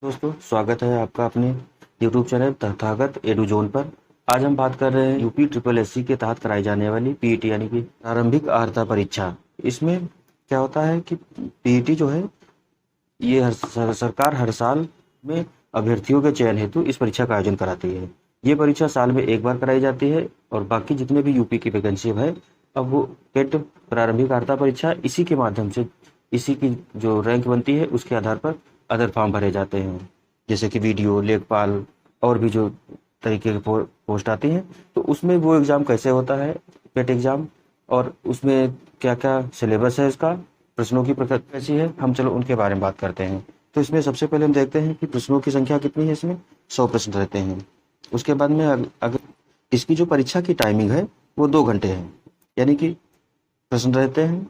दोस्तों, स्वागत है आपका अपने YouTube चैनल तथागत एडुजोन पर। आज हम बात कर रहे हैं यूपी ट्रिपल एससी के तहत कराई जाने वाली पीईटी यानी कि प्रारंभिक अर्हता परीक्षा। इसमें क्या होता है कि पीईटी जो है ये सरकार हर साल में अभ्यर्थियों के चयन हेतु इस परीक्षा का आयोजन कराती है। ये परीक्षा साल में एक बार कराई जाती है और बाकी जितने भी यूपी की वैकेंसी है अब वो टेट प्रारंभिक अर्हता परीक्षा इसी के माध्यम से इसी की जो रैंक बनती है उसके आधार पर अदर फॉर्म भरे जाते हैं, जैसे कि वीडियो लेखपाल और भी जो तरीके के पोस्ट आती हैं। तो उसमें वो एग्ज़ाम कैसे होता है, पेट एग्ज़ाम, और उसमें क्या क्या सिलेबस है, इसका प्रश्नों की प्रकृति कैसी है, हम चलो उनके बारे में बात करते हैं। तो इसमें सबसे पहले हम देखते हैं कि प्रश्नों की संख्या कितनी है। इसमें 100 प्रश्न रहते हैं। उसके बाद में अगर इसकी जो परीक्षा की टाइमिंग है वो 2 घंटे है, यानी कि प्रश्न रहते हैं।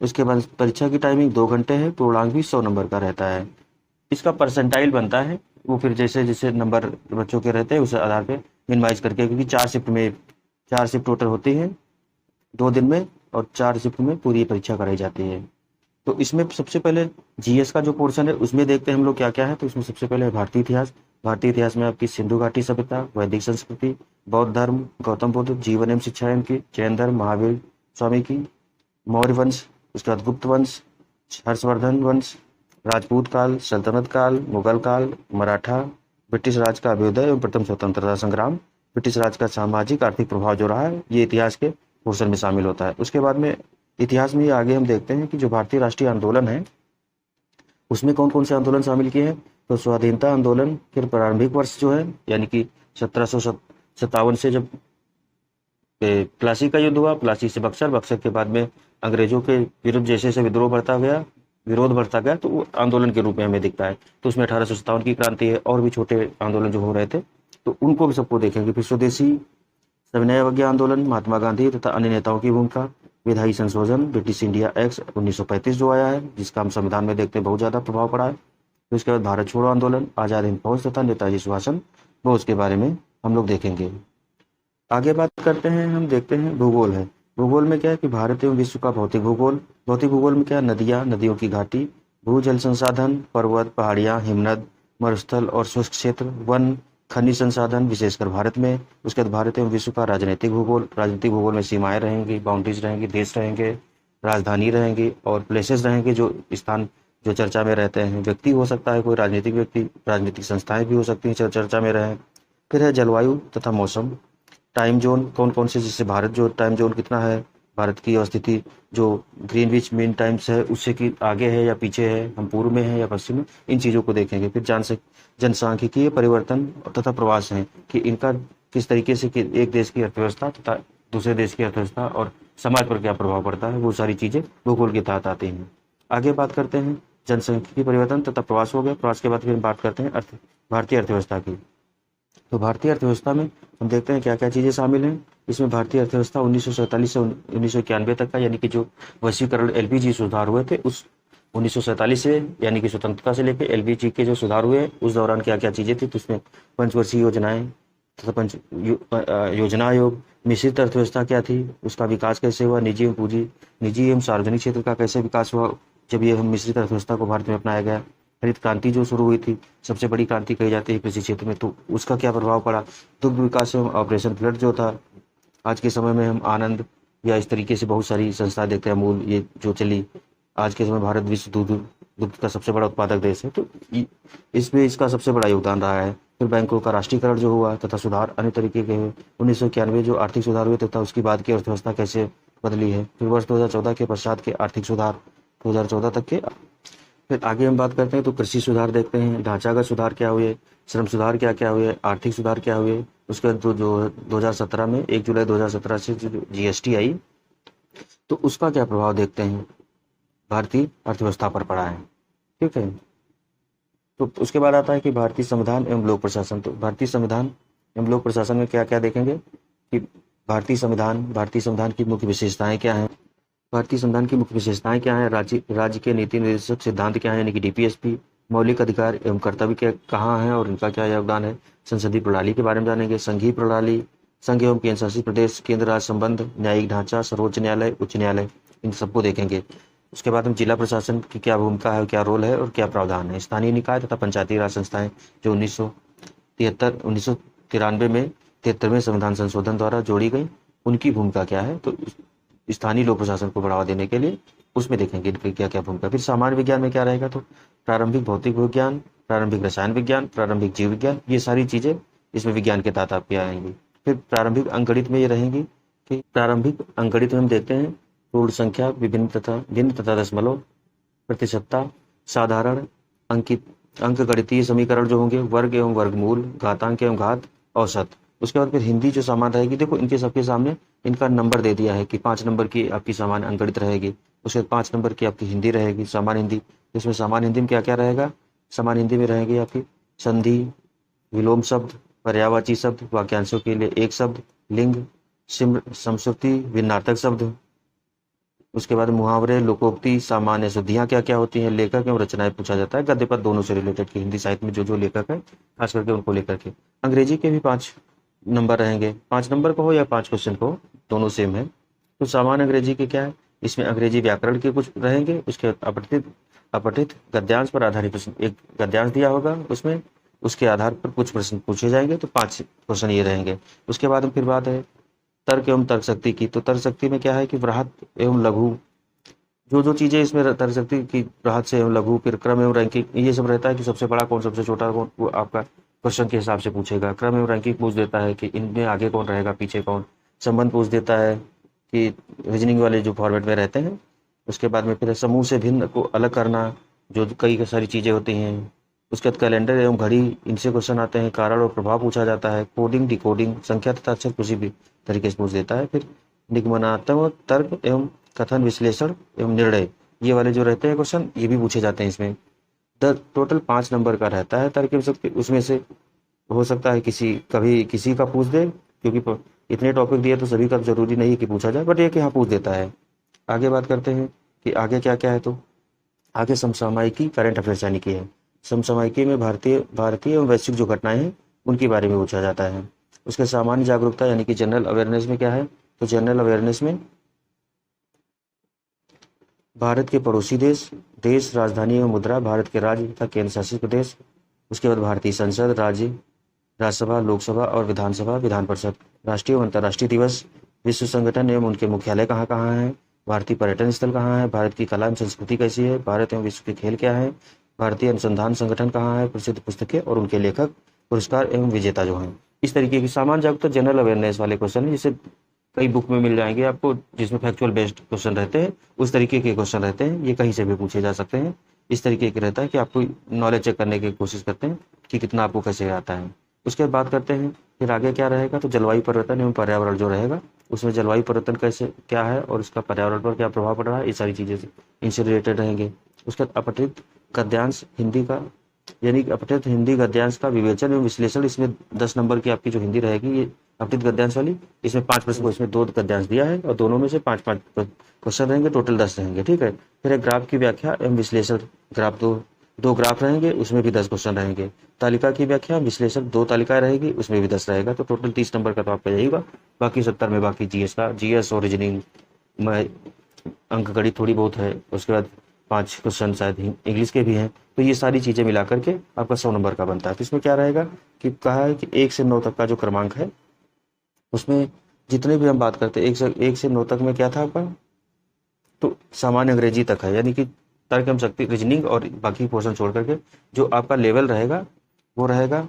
उसके बाद परीक्षा की टाइमिंग 2 घंटे है। पूर्णांक भी 100 नंबर का रहता है। इसका परसेंटाइल बनता है वो फिर जैसे जैसे नंबर बच्चों के रहते हैं उस आधार पे मिनिमाइज करके, क्योंकि 4 शिफ्ट टोटल होती है 2 दिन में, और 4 शिफ्ट में पूरी परीक्षा कराई जाती है। तो इसमें सबसे पहले जीएस का जो पोर्शन है उसमें देखते हैं हम लोग क्या क्या है। तो इसमें सबसे पहले भारतीय इतिहास। भारतीय इतिहास में आपकी सिंधु घाटी सभ्यता, वैदिक संस्कृति, बौद्ध धर्म, गौतम बुद्ध, जीवन एवं शिक्षा इनकी, जैन धर्म, महावीर स्वामी की, मौर्य वंश, उसके बाद गुप्त वंश, हर्षवर्धन वंश, राजपूत काल, सल्तनत काल, मुगल काल, मराठा, ब्रिटिश राज का अभ्युदय एवं प्रथम स्वतंत्रता संग्राम, ब्रिटिश राज का सामाजिक आर्थिक प्रभाव जो रहा है ये इतिहास के पोर्शन में शामिल होता है। उसके बाद में इतिहास में आगे हम देखते हैं कि जो भारतीय राष्ट्रीय आंदोलन है उसमें कौन कौन से आंदोलन शामिल किए हैं। तो स्वाधीनता आंदोलन, फिर प्रारंभिक वर्ष जो है यानी कि 1757 से जब प्लासी का युद्ध हुआ, प्लासी से बक्सर, बक्सर के बाद में अंग्रेजों के विरुद्ध जैसे जैसे विरोध बढ़ता गया तो वो आंदोलन के रूप में हमें दिखता है। तो उसमें 1857 की क्रांति है और भी छोटे आंदोलन जो हो रहे थे तो उनको भी सबको देखेंगे। फिर स्वदेशी सविनय अवज्ञा आंदोलन, महात्मा गांधी तथा अन्य नेताओं की भूमिका, विधायी संशोधन, ब्रिटिश इंडिया एक्ट 1935 जो आया है जिसका हम संविधान में देखते हैं बहुत ज़्यादा प्रभाव पड़ा है। फिर उसके बाद भारत छोड़ो आंदोलन, आज़ाद हिंद फौज तथा नेताजी सुभाष चंद्र बोस के बारे में हम लोग देखेंगे। आगे बात करते हैं, हम देखते हैं भूगोल है। भूगोल में क्या है कि भारत एवं विश्व का भौतिक भूगोल। भौतिक भूगोल में क्या है, नदियाँ, नदियों की घाटी, भूजल संसाधन, पर्वत, पहाड़ियाँ, हिमनद, मरुस्थल और शुष्क क्षेत्र, वन, खनिज संसाधन विशेषकर भारत में। उसके बाद भारत एवं विश्व का राजनीतिक भूगोल। राजनीतिक भूगोल में सीमाएं रहेंगी, बाउंड्रीज रहेंगी, देश रहेंगे, राजधानी रहेंगी और प्लेसेस रहेंगे, जो स्थान जो चर्चा में रहते हैं। व्यक्ति हो सकता है कोई राजनीतिक व्यक्ति, राजनीतिक संस्थाएं भी हो सकती हैं चर्चा में रहें। फिर है जलवायु तथा मौसम। टाइम जोन कौन कौन से, जिससे भारत जो टाइम जोन कितना है, भारत की अवस्थिति जो ग्रीनविच मीन टाइम्स है उससे कि आगे है या पीछे है, हम पूर्व में है या पश्चिम में, इन चीज़ों को देखेंगे। फिर जनसांख्यिकीय परिवर्तन तथा प्रवास हैं कि इनका किस तरीके से कि एक देश की अर्थव्यवस्था तथा दूसरे देश की अर्थव्यवस्था और समाज पर क्या प्रभाव पड़ता है, वो सारी चीज़ें भूगोल के तहत आती हैं। आगे बात करते हैं जनसांख्यिकीय परिवर्तन तथा प्रवास हो गया। प्रवास के बाद फिर बात करते हैं भारतीय अर्थव्यवस्था की। तो भारतीय अर्थव्यवस्था में हम देखते हैं क्या क्या चीज़ें शामिल हैं। इसमें भारतीय अर्थव्यवस्था 1947 से 1991 तक का, यानी कि जो वैश्वीकरण एलपीजी सुधार हुए थे उस 1947 से यानी कि स्वतंत्रता से लेकर एलपीजी के जो सुधार हुए उस दौरान क्या क्या चीज़ें थी। तो उसमें पंचवर्षीय योजनाएं तथा योजना आयोग, मिश्रित अर्थव्यवस्था क्या थी, उसका विकास कैसे हुआ, निजी एवं सार्वजनिक क्षेत्र का कैसे विकास हुआ जब ये हम मिश्रित अर्थव्यवस्था को भारत में अपनाया गया। हरित क्रांति जो शुरू हुई थी, सबसे बड़ी क्रांति कही जाती है कृषि क्षेत्र में, तो उसका क्या प्रभाव पड़ा। दुग्ध विकास एवं ऑपरेशन फ्लड जो था, आज के समय में हम आनंद या इस तरीके से बहुत सारी संस्थाएं देखते हैं, अमूल ये जो चली। आज के समय भारत विश्व दुग्ध का सबसे बड़ा उत्पादक देश है, तो इसमें इसका सबसे बड़ा योगदान रहा है। फिर बैंकों का राष्ट्रीयकरण जो हुआ तथा सुधार अन्य तरीके के हुए। 1991 जो आर्थिक सुधार हुए तथा उसके बाद की अर्थव्यवस्था कैसे बदली है। फिर वर्ष 2014 के पश्चात के आर्थिक सुधार 2014 तक के। फिर आगे हम बात करते हैं तो कृषि सुधार देखते हैं, ढांचागत सुधार क्या हुए, श्रम सुधार क्या क्या हुए, आर्थिक सुधार क्या हुए। उसके बाद जो 2017 में 1 जुलाई 2017 से जो जीएसटी आई तो उसका क्या प्रभाव देखते हैं, भारतीय अर्थव्यवस्था पर पड़ा है। ठीक है, तो उसके बाद आता है कि भारतीय संविधान एवं लोक प्रशासन। तो भारतीय संविधान एवं लोक प्रशासन में क्या क्या देखेंगे कि भारतीय संविधान की मुख्य विशेषताएं क्या हैं। भारतीय संविधान की मुख्य विशेषताएं क्या हैं, राज्य के नीति निर्देशक सिद्धांत क्या है, यानी कि डीपीएसपी, मौलिक अधिकार एवं कर्तव्य क्या कहाँ हैं और इनका क्या योगदान है। संसदीय प्रणाली के बारे में जानेंगे, संघीय प्रणाली, संघ एवं केंद्र शासित प्रदेश, केंद्र राज्य संबंध, न्यायिक ढांचा, सर्वोच्च न्यायालय, उच्च न्यायालय, इन सबको देखेंगे। उसके बाद में जिला प्रशासन की क्या भूमिका है, क्या रोल है और क्या प्रावधान है। स्थानीय निकाय तथा पंचायती राज संस्थाएं जो 1993 में 73वें संविधान संशोधन द्वारा जोड़ी गई, उनकी भूमिका क्या है। तो स्थानीय लोक प्रशासन को बढ़ावा देने के लिए उसमें देखेंगे इनकी क्या क्या भूमिका। फिर सामान्य विज्ञान में क्या रहेगा, तो प्रारंभिक भौतिक विज्ञान, प्रारंभिक रसायन विज्ञान, प्रारंभिक जीव विज्ञान, ये सारी चीजें इसमें विज्ञान के तहत आपके आएंगी। फिर प्रारंभिक अंकगणित में ये रहेंगी कि प्रारंभिक अंकगणित में हम देखते हैं पूर्ण संख्या, विभिन्न तथा भिन्न तथा दशमलव, प्रतिशतता, साधारण अंकित अंकगणितीय समीकरण जो होंगे, वर्ग एवं वर्गमूल, घातांक एवं घात, औसत। उसके बाद फिर हिंदी जो सामान्य रहेगी, देखो इनके सबके सामने इनका नंबर दे दिया है कि 5 नंबर की आपकी सामान्य अंकगणित रहेगी, उसके बाद 5 नंबर की आपकी हिंदी रहेगी, सामान्य हिंदी। इसमें सामान्य हिंदी में क्या क्या रहेगा, सामान्य हिंदी में रहेगी आपकी संधि, विलोम शब्द, पर्यायवाची शब्द, वाक्यांशों के लिए एक शब्द, लिंग, समश्रुति, भिन्नार्थक शब्द। उसके बाद मुहावरे, लोकोक्ति, सामान्य शुद्धियाँ क्या क्या होती हैं, लेखक एवं रचनाएं पूछा जाता है, गद्य पद दोनों से रिलेटेड की हिंदी साहित्य में जो जो लेखक है खास करके उनको लेकर के। अंग्रेजी के भी 5 नंबर रहेंगे, 5 नंबर को हो या 5 क्वेश्चन को हो, दोनों सेम है। तो सामान्य अंग्रेजी के क्या है, इसमें अंग्रेजी व्याकरण के कुछ रहेंगे, उसके अपठित गद्यांश पर आधारित प्रश्न, एक गद्यांश दिया होगा उसमें, उसके आधार पर कुछ प्रश्न पूछे जाएंगे, तो 5 क्वेश्चन ये रहेंगे। उसके बाद फिर बात है तर्क एवं तर्क शक्ति की। तो तर्क शक्ति में क्या है कि बृहत एवं लघु, जो जो चीजें इसमें तर्क शक्ति की, बृहत से एवं लघु, फिर क्रम एवं रैंकिंग, ये सब रहता है कि सबसे बड़ा कौन, सबसे छोटा कौन, वो आपका क्वेश्चन के हिसाब से पूछेगा। क्रम एवं रैंकिंग पूछ देता है कि इनमें आगे कौन रहेगा, पीछे कौन। संबंध पूछ देता है कि रीजनिंग वाले जो फॉर्मेट में रहते हैं। उसके बाद में फिर समूह से भिन्न को अलग करना, जो कई सारी चीजें होती हैं। उसके बाद कैलेंडर एवं घड़ी, इनसे क्वेश्चन आते हैं। कारण और प्रभाव पूछा जाता है। कोडिंग, डिकोडिंग, संख्या तथा अक्षर किसी भी तरीके से पूछ देता है। फिर निगमनात्मक तर्क एवं कथन, विश्लेषण एवं निर्णय, ये वाले जो रहते हैं क्वेश्चन, ये भी पूछे जाते हैं इसमें। टोटल 5 नंबर का रहता है तर्क एवं शक्ति। उसमें से हो सकता है कभी किसी का पूछ दे, क्योंकि इतने टॉपिक दिए तो सभी का जरूरी नहीं कि पूछा जाए, बट एक यहाँ पूछ देता है। आगे बात करते हैं कि आगे क्या क्या है। तो आगे समसामयिकी, करंट अफेयर्स यानी कि है। समसामयिकी में भारतीय एवं वैश्विक जो घटनाएं हैं उनके बारे में पूछा जाता है। उसके सामान्य जागरूकता यानी कि जनरल अवेयरनेस में क्या है, तो जनरल अवेयरनेस में भारत के पड़ोसी देश, राजधानी एवं मुद्रा, भारत के राज्य तथा केंद्र शासित प्रदेश। उसके बाद भारतीय संसद, राज्य, राज्यसभा, लोकसभा और विधानसभा, विधान परिषद। राष्ट्रीय एवं अंतर्राष्ट्रीय दिवस, विश्व संगठन एवं उनके मुख्यालय कहाँ कहाँ हैं, भारतीय पर्यटन स्थल कहाँ है, भारत की कला एवं संस्कृति कैसी है, भारत एवं विश्व के खेल क्या है, भारतीय अनुसंधान संगठन कहाँ है, प्रसिद्ध पुस्तकें और उनके लेखक, पुरस्कार एवं विजेता जो हैं। इस तरीके की सामान्य जागरूकता जनरल अवेयरनेस वाले क्वेश्चन है, जिसे कई बुक में मिल जाएंगे आपको, जिसमें फैक्चुअल बेस्ड क्वेश्चन रहते हैं, उस तरीके के क्वेश्चन रहते हैं। ये कहीं से भी पूछे जा सकते हैं। इस तरीके के रहता है कि आपको नॉलेज चेक करने की कोशिश करते हैं कि कितना आपको कैसे आता है। उसके बाद बात करते हैं फिर आगे क्या रहेगा, तो जलवायु परिवर्तन एवं पर्यावरण जो रहेगा, उसमें जलवायु परिवर्तन कैसे क्या है और इसका पर्यावरण पर क्या प्रभाव पड़ रहा है, ये सारी चीजें इनसे रिलेटेड रहेंगे। उसके बाद अपठित गद्यांश हिंदी का, यानी कि अपठित हिंदी गद्यांश का विवेचन एवं विश्लेषण, इसमें 10 नंबर की आपकी जो हिंदी रहेगी, ये अपठित गद्यांश वाली, इसमें 5 प्रश्न को इसमें 2 गद्यांश दिया है और दोनों में से 5-5 क्वेश्चन रहेंगे, टोटल 10 रहेंगे। ठीक है। फिर एक ग्राफ की व्याख्या एवं विश्लेषण, ग्राफ दो ग्राफ रहेंगे, उसमें भी 10 क्वेश्चन रहेंगे। तालिका की व्याख्या विश्लेषण, 2 तालिकाएं रहेगी, उसमें भी 10 रहेगा, तो टोटल 30 नंबर का तो आपका जाएगा। बाकी 70 में बाकी जीएस और रीजनिंग में अंक गणित थोड़ी बहुत है। उसके बाद 5 क्वेश्चन शायद इंग्लिश के भी हैं। तो ये सारी चीजें मिला करके आपका 100 नंबर का बनता है। तो इसमें क्या रहेगा कि कहा है कि 1 से 9 तक का जो क्रमांक है, उसमें जितने भी हम बात करते हैं 1 से 9 तक में क्या था आपका, तो सामान्य अंग्रेजी तक है, यानी कि तर्क एवं शक्ति, रीजनिंग और बाकी पोर्शन छोड़ करके जो आपका लेवल रहेगा वो रहेगा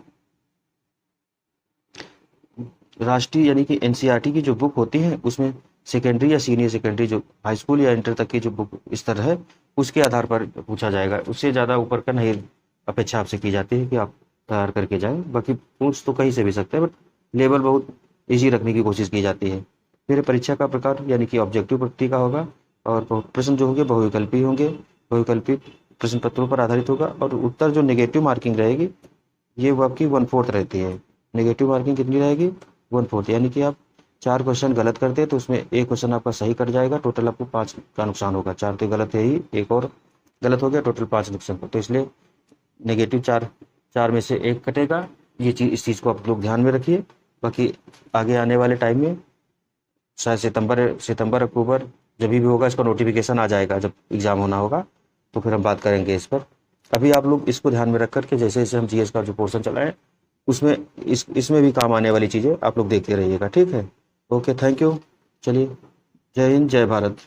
राष्ट्रीय, यानी कि एनसीईआरटी की जो बुक होती है उसमें सेकेंडरी या सीनियर सेकेंडरी, जो हाई स्कूल या इंटर तक की जो बुक स्तर है, उसके आधार पर पूछा जाएगा। उससे ज़्यादा ऊपर का नहीं अपेक्षा आपसे की जाती है कि आप तैयार करके जाएं। बाकी पूछ तो कहीं से भी सकते हैं, बट लेवल बहुत ईजी रखने की कोशिश की जाती है। फिर परीक्षा का प्रकार यानी कि ऑब्जेक्टिव प्रकृति का होगा, और प्रश्न जो होंगे बहुविकल्पी होंगे, बहुविकल्पी प्रश्न पत्रों पर आधारित होगा। और उत्तर जो नेगेटिव मार्किंग रहेगी, ये वो आपकी 1/4 रहती है। नेगेटिव मार्किंग कितनी रहेगी, 1/4, यानी कि आप 4 क्वेश्चन गलत करते हैं तो उसमें 1 क्वेश्चन आपका सही कट जाएगा, टोटल आपको 5 का नुकसान होगा। 4 तो गलत है ही, 1 और गलत हो गया, टोटल 5 नुकसान। तो इसलिए नेगेटिव 4 में से 1 कटेगा। ये चीज, इस चीज को आप लोग ध्यान में रखिए। बाकी आगे आने वाले टाइम में शायद सितंबर, अक्टूबर जब भी होगा इसका नोटिफिकेशन आ जाएगा, जब एग्ज़ाम होना होगा तो फिर हम बात करेंगे इस पर। अभी आप लोग इसको ध्यान में रख कर के जैसे जैसे हम जीएस का जो पोर्शन चलाएं उसमें इसमें भी काम आने वाली चीज़ें आप लोग देखते रहिएगा, ठीक है। Okay, thank you. चलिए, जय हिंद, जय भारत।